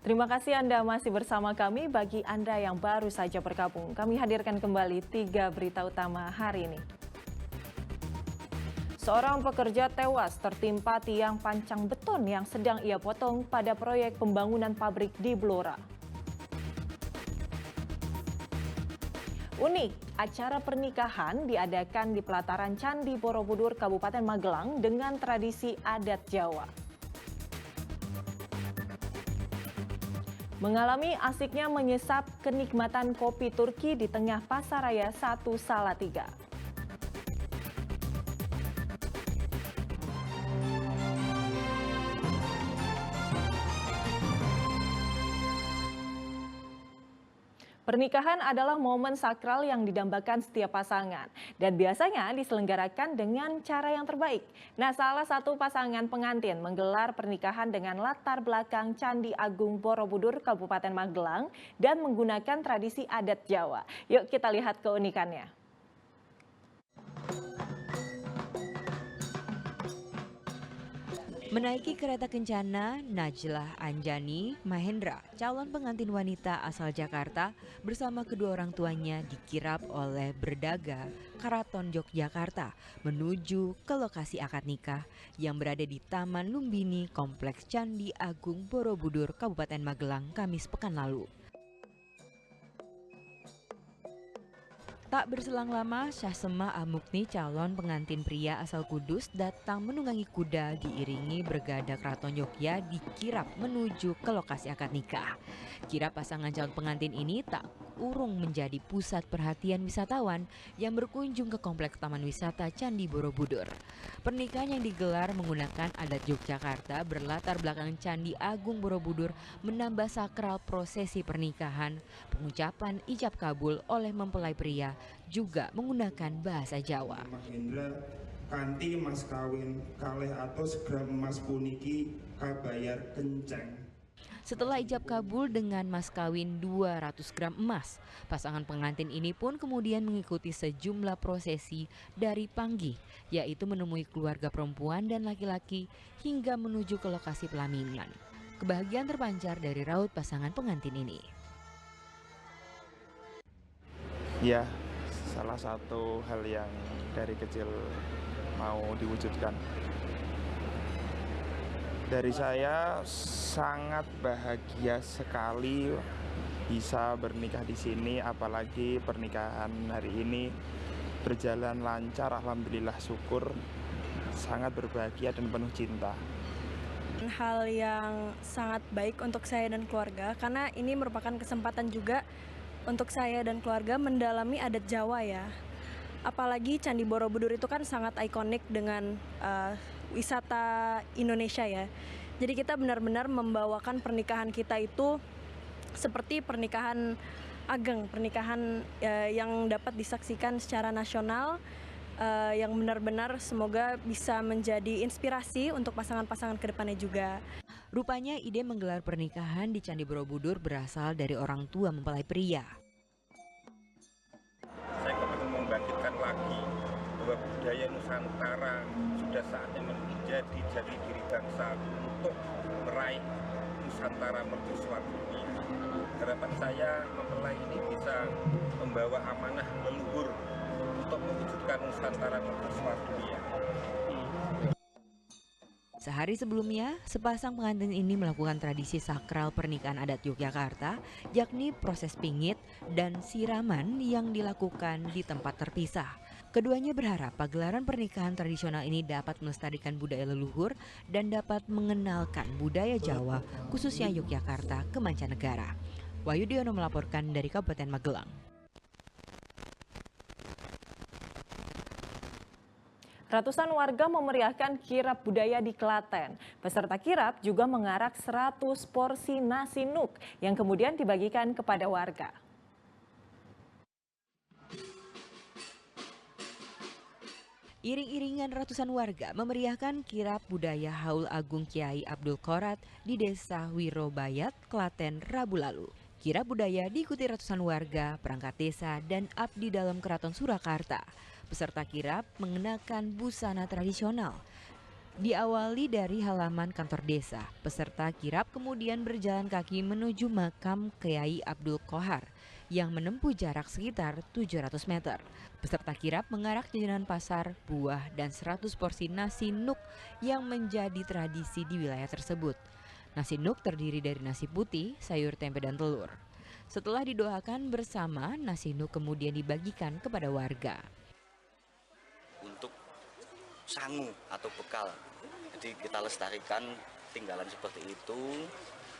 Terima kasih Anda masih bersama kami. Bagi Anda yang baru saja bergabung, kami hadirkan kembali 3 berita utama hari ini. Seorang pekerja tewas tertimpa tiang pancang beton yang sedang ia potong pada proyek pembangunan pabrik di Blora. Unik, acara pernikahan diadakan di pelataran Candi Borobudur, Kabupaten Magelang dengan tradisi adat Jawa. Mengalami asiknya menyesap kenikmatan kopi Turki di tengah Pasaraya 1 Salatiga. Pernikahan adalah momen sakral yang didambakan setiap pasangan dan biasanya diselenggarakan dengan cara yang terbaik. Nah, salah satu pasangan pengantin menggelar pernikahan dengan latar belakang Candi Agung Borobudur, Kabupaten Magelang dan menggunakan tradisi adat Jawa. Yuk kita lihat keunikannya. Menaiki kereta kencana, Najlah Anjani Mahendra, calon pengantin wanita asal Jakarta, bersama kedua orang tuanya dikirap oleh Berdaga, Keraton Yogyakarta, menuju ke lokasi akad nikah yang berada di Taman Lumbini, Kompleks Candi Agung Borobudur, Kabupaten Magelang, Kamis pekan lalu. Tak berselang lama, Syahsema Amukni, calon pengantin pria asal Kudus, datang menunggangi kuda diiringi bergada Keraton Yogya dikirap menuju ke lokasi akad nikah. Kirap pasangan calon pengantin ini tak urung menjadi pusat perhatian wisatawan yang berkunjung ke kompleks Taman Wisata Candi Borobudur. Pernikahan yang digelar menggunakan adat Yogyakarta berlatar belakang Candi Agung Borobudur menambah sakral prosesi pernikahan, pengucapan ijab kabul oleh mempelai pria juga menggunakan bahasa Jawa. Mahendra kanthi mas kawin kalih atus gram emas puniki kabayar kenceng. Setelah ijab kabul dengan mas kawin 200 gram emas, pasangan pengantin ini pun kemudian mengikuti sejumlah prosesi dari Panggih, yaitu menemui keluarga perempuan dan laki-laki hingga menuju ke lokasi pelaminan. Kebahagiaan terpancar dari raut pasangan pengantin ini. Ya, salah satu hal yang dari kecil mau diwujudkan. Dari saya sangat bahagia sekali bisa bernikah di sini, apalagi pernikahan hari ini berjalan lancar, alhamdulillah, syukur, sangat berbahagia dan penuh cinta. Hal yang sangat baik untuk saya dan keluarga karena ini merupakan kesempatan juga untuk saya dan keluarga mendalami adat Jawa ya. Apalagi Candi Borobudur itu kan sangat ikonik dengan wisata Indonesia ya. Jadi kita benar-benar membawakan pernikahan kita itu seperti pernikahan ageng, pernikahan yang dapat disaksikan secara nasional, yang benar-benar semoga bisa menjadi inspirasi untuk pasangan-pasangan kedepannya juga. Rupanya ide menggelar pernikahan di Candi Borobudur berasal dari orang tua mempelai pria. Saya ingin membangkitkan lagi bahwa budaya Nusantara sudah saatnya menjadi jati diri bangsa untuk meraih Nusantara mercusuar dunia. Harapan saya mempelai ini bisa membawa amanah leluhur untuk mewujudkan Nusantara mercusuar dunia. Sehari sebelumnya, sepasang pengantin ini melakukan tradisi sakral pernikahan adat Yogyakarta, yakni proses pingit dan siraman yang dilakukan di tempat terpisah. Keduanya berharap pagelaran pernikahan tradisional ini dapat melestarikan budaya leluhur dan dapat mengenalkan budaya Jawa, khususnya Yogyakarta, ke mancanegara. Wahyu Diono melaporkan dari Kabupaten Magelang. Ratusan warga memeriahkan kirap budaya di Klaten. Peserta kirap juga mengarak 100 porsi nasi nuk yang kemudian dibagikan kepada warga. Iring-iringan ratusan warga memeriahkan kirap budaya Haul Agung Kiai Abdul Qorat di Desa Wirobayat, Klaten, Rabu lalu. Kirap budaya diikuti ratusan warga, perangkat desa, dan abdi dalam Keraton Surakarta. Peserta kirap mengenakan busana tradisional. Diawali dari halaman kantor desa, peserta kirap kemudian berjalan kaki menuju makam Kiai Abdul Qohar yang menempuh jarak sekitar 700 meter. Peserta kirap mengarak jajanan pasar, buah, dan 100 porsi nasi nuk yang menjadi tradisi di wilayah tersebut. Nasi nuk terdiri dari nasi putih, sayur tempe, dan telur. Setelah didoakan bersama, nasi nuk kemudian dibagikan kepada warga. Untuk sangu atau bekal, jadi kita lestarikan tinggalan seperti itu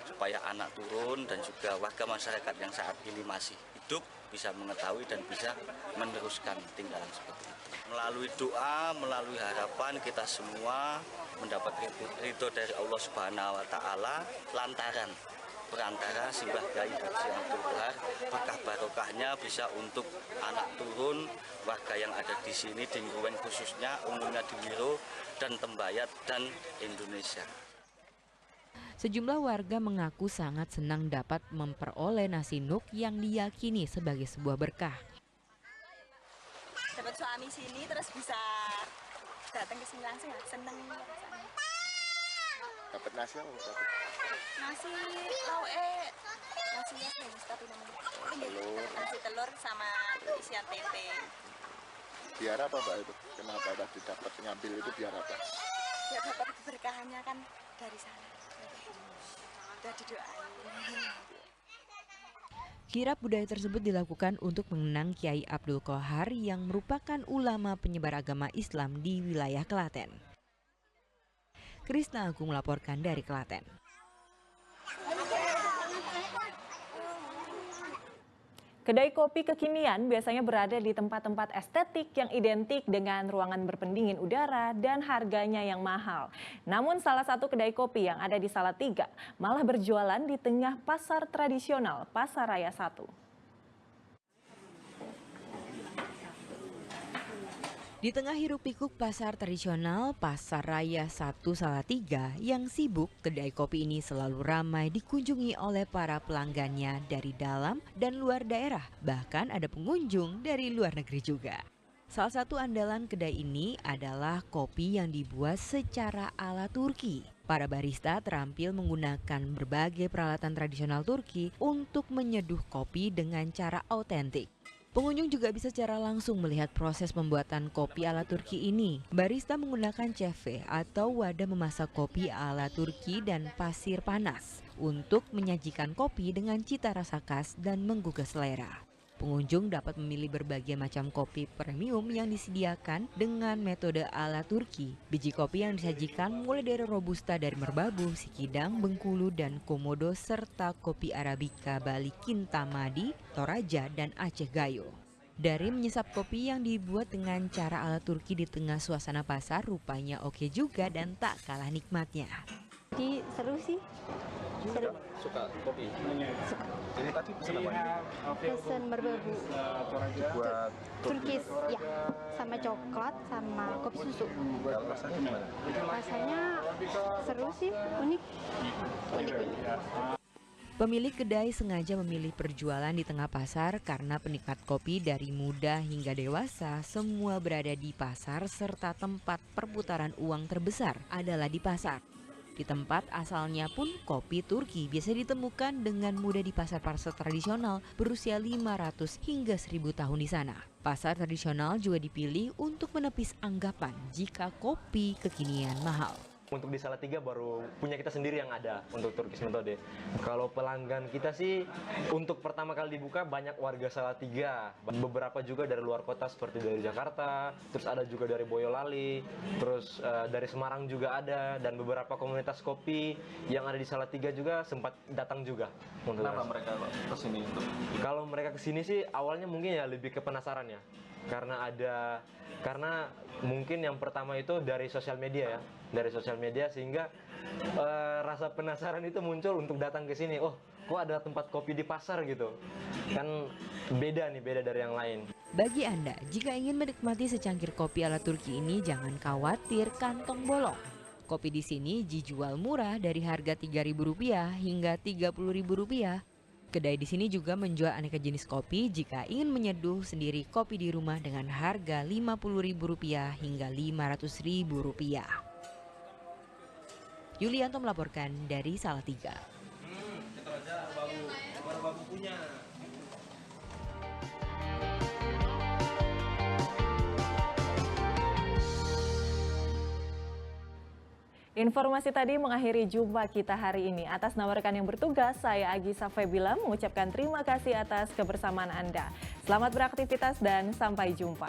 supaya anak turun dan juga warga masyarakat yang saat ini masih hidup bisa mengetahui dan bisa meneruskan tinggalan seperti itu. Melalui doa, melalui harapan kita semua mendapat ridho dari Allah Subhanahu wa Ta'ala lantaran perantara Simbah Kyai Haji Abdul Qohar, berkah barokahnya bisa untuk anak turun warga yang ada di sini di Nguwen khususnya, umumnya di Wiro dan Tembayat dan Indonesia. Sejumlah warga mengaku sangat senang dapat memperoleh nasi nuk yang diyakini sebagai sebuah berkah. Dapat suami sini terus bisa datang ke sini langsung, ya seneng. Dapat nasi apa? Nasi nasinya bagus tapi namanya nasi telur sama isian tempe. Biar apa Mbak itu? Kenapa tadi dapat ngambil itu biar apa? Ya dapat keberkahannya kan dari sana. Udah didoain. Kirap budaya tersebut dilakukan untuk mengenang Kiai Abdul Qohar yang merupakan ulama penyebar agama Islam di wilayah Klaten. Krisna Agung melaporkan dari Klaten. Kedai kopi kekinian biasanya berada di tempat-tempat estetik yang identik dengan ruangan berpendingin udara dan harganya yang mahal. Namun salah satu kedai kopi yang ada di Salatiga malah berjualan di tengah pasar tradisional Pasar Raya 1. Di tengah hiruk-pikuk pasar tradisional Pasar Raya 1 Salatiga yang sibuk, kedai kopi ini selalu ramai dikunjungi oleh para pelanggannya dari dalam dan luar daerah. Bahkan ada pengunjung dari luar negeri juga. Salah satu andalan kedai ini adalah kopi yang dibuat secara ala Turki. Para barista terampil menggunakan berbagai peralatan tradisional Turki untuk menyeduh kopi dengan cara autentik. Pengunjung juga bisa secara langsung melihat proses pembuatan kopi ala Turki ini. Barista menggunakan ceve atau wadah memasak kopi ala Turki dan pasir panas untuk menyajikan kopi dengan cita rasa khas dan menggugah selera. Pengunjung dapat memilih berbagai macam kopi premium yang disediakan dengan metode ala Turki. Biji kopi yang disajikan mulai dari Robusta dari Merbabu, Sikidang, Bengkulu, dan Komodo, serta kopi Arabica Bali Kintamani, Toraja, dan Aceh Gayo. Dari menyesap kopi yang dibuat dengan cara ala Turki di tengah suasana pasar rupanya oke juga dan tak kalah nikmatnya. Jadi seru sih. Seru. Suka kopi? Suka. Ini tadi pesan apa? Pesan Merbabu. Buat Turkis, ya. Sama coklat, sama kopi susu. Rasanya gimana? Rasanya seru sih, unik. Unik-unik. Pemilik kedai sengaja memilih perjualan di tengah pasar karena penikmat kopi dari muda hingga dewasa semua berada di pasar serta tempat perputaran uang terbesar adalah di pasar. Di tempat asalnya pun kopi Turki biasa ditemukan dengan mudah di pasar-pasar tradisional berusia 500 hingga 1000 tahun di sana. Pasar tradisional juga dipilih untuk menepis anggapan jika kopi kekinian mahal. Untuk di Salatiga baru punya kita sendiri yang ada untuk Turkish Metode. Kalau pelanggan kita sih untuk pertama kali dibuka banyak warga Salatiga. Beberapa juga dari luar kota seperti dari Jakarta, terus ada juga dari Boyolali, terus dari Semarang juga ada, dan beberapa komunitas kopi yang ada di Salatiga juga sempat datang juga. Kenapa mereka kesini? Kalau mereka kesini sih awalnya mungkin ya lebih ke penasaran ya. Karena mungkin yang pertama itu dari sosial media ya, dari sosial media sehingga rasa penasaran itu muncul untuk datang ke sini. Oh, kok ada tempat kopi di pasar gitu? Kan beda dari yang lain. Bagi Anda, jika ingin menikmati secangkir kopi ala Turki ini jangan khawatir kantong bolong. Kopi di sini dijual murah dari harga Rp3.000 hingga Rp30.000. Kedai di sini juga menjual aneka jenis kopi jika ingin menyeduh sendiri kopi di rumah dengan harga Rp50.000 hingga Rp500.000. Yulianto melaporkan dari Salatiga. Informasi tadi mengakhiri jumpa kita hari ini. Atas nama rekan yang bertugas, saya Agisa Febila mengucapkan terima kasih atas kebersamaan Anda. Selamat beraktivitas dan sampai jumpa.